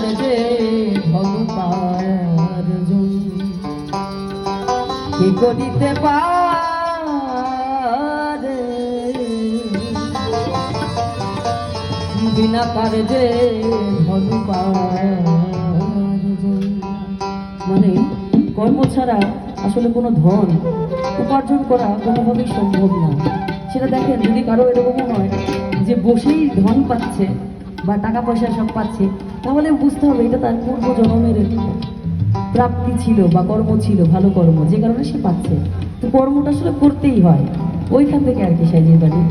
তার যে ধনুপার্জন কি করিতে পারে বিনা কার্যে ধনুপার্জন। মানে কর্ম ছাড়া আসলে কোনো ধন উপার্জন করা কোনোভাবেই সম্ভব না। সেটা দেখেন, যদি কারো এরকমও হয় যে বসেই ধন পাচ্ছে বা টাকা পয়সা সব পাচ্ছে, তাহলে বুঝতে হবে এটা তার পূর্ব জন্মের প্রাপ্তি ছিল বা কর্ম ছিল, ভালো কর্ম, যে কারণে সে পাচ্ছে। তো কর্মটা আসলে করতেই হয়, ওইখান থেকে আর কি সাজিয়ে বাড়ি।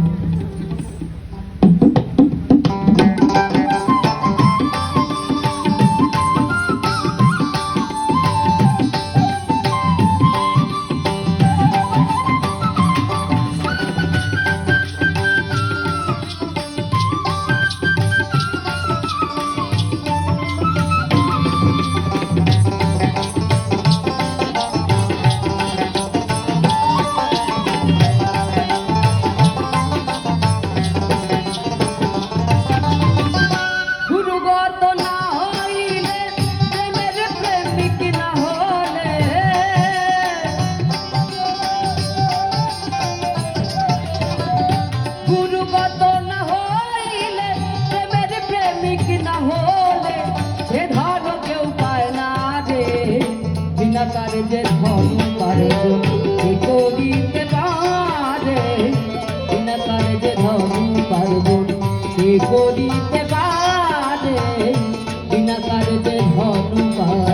তার যে ধন পার্জন কি করিতে পারে বিনা তার যে ধন পার্জন কি করিতে পারে বিনা তার যে ধন পার্জন।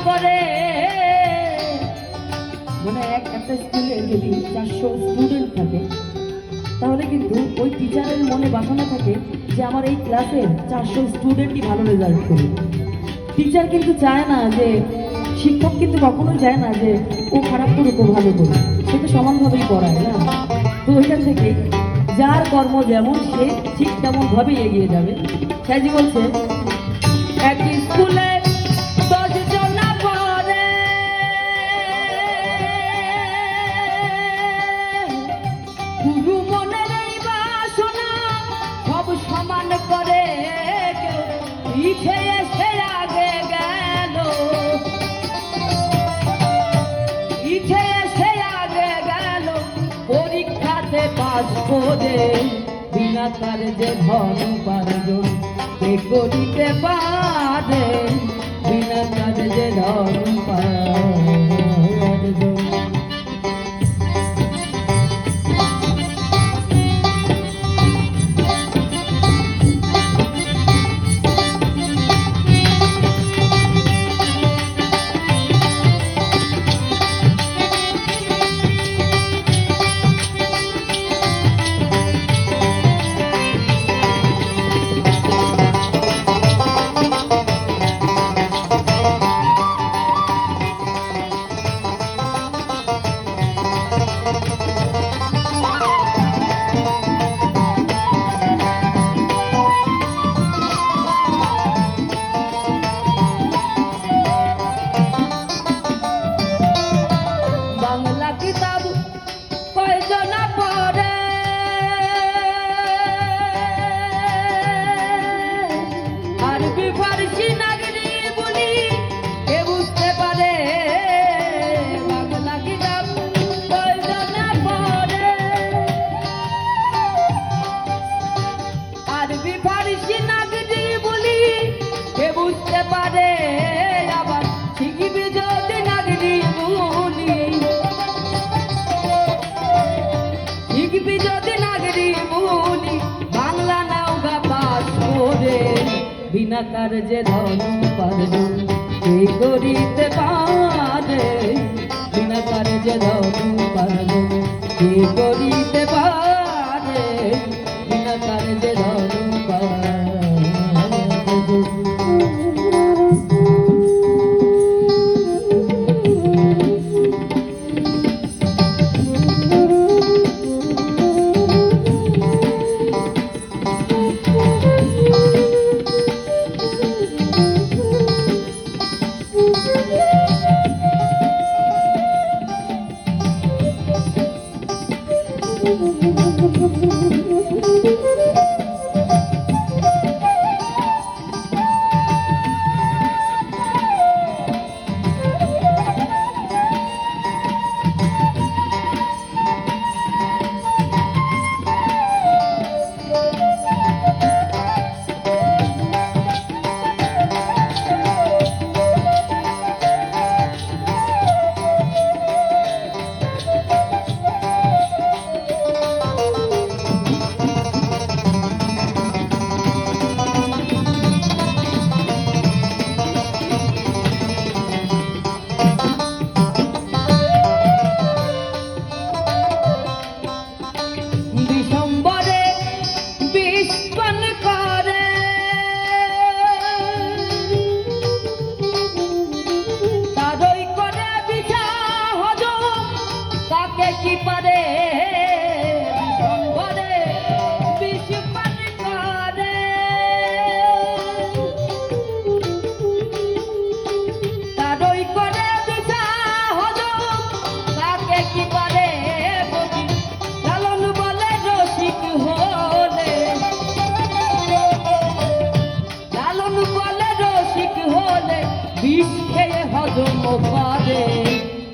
করে মানে একটা স্কুলে যদি 400 স্টুডেন্ট থাকে, তাহলে কিন্তু ওই টিচারের মনে বাসনা থাকে যে আমার এই ক্লাসের 400 স্টুডেন্টই ভালো রেজাল্ট করবে। টিচার কিন্তু চায় না যে, শিক্ষক কিন্তু কখনোই চায় না যে ও খারাপ করুক ও ভালো করুক, সে তো সমানভাবেই পড়ায় না। তো ওইখান থেকে যার কর্ম যেমন সে ঠিক তেমন ভাবেই এগিয়ে যাবে। সাইজি বলছে এক স্কুলে 10 জন পড়ে, গুরু মনের এই বাসনা সব সমান করে, পিছে এসে আগে গেল, পিছে এসে আগে গেল, পরীক্ষাতে পাস করে বিনা তার যে ধন পার্জন কে করিতে পারে বিনা তার যে ধন পার্জন। বিনা কার্যে ধন উপার্জন কে করিতে পারে, বিনা কার্যে ধন উপার্জন কে করিতে পারে, বিনা কার্যে ধন উপার্জন।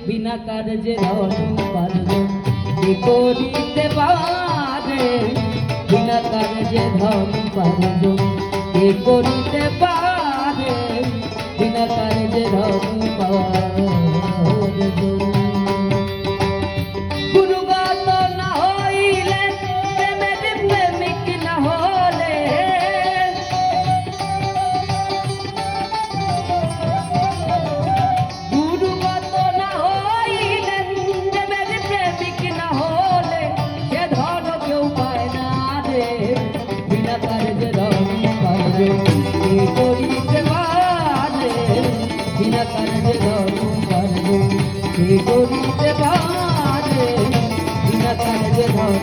বিনা কার্যে ধন উপার্জন কে করিতে পারে, বিনা কার্যে ধন উপার্জন কে করিতে পারে, বিনা কার্যে ধন উপার্জন। গুরুগত না হইলে প্রেমের প্রেমিক না হলে, বিনা কার্যে ধন উপার্জন কে করিতে পারে, বিনা কার্যে ধন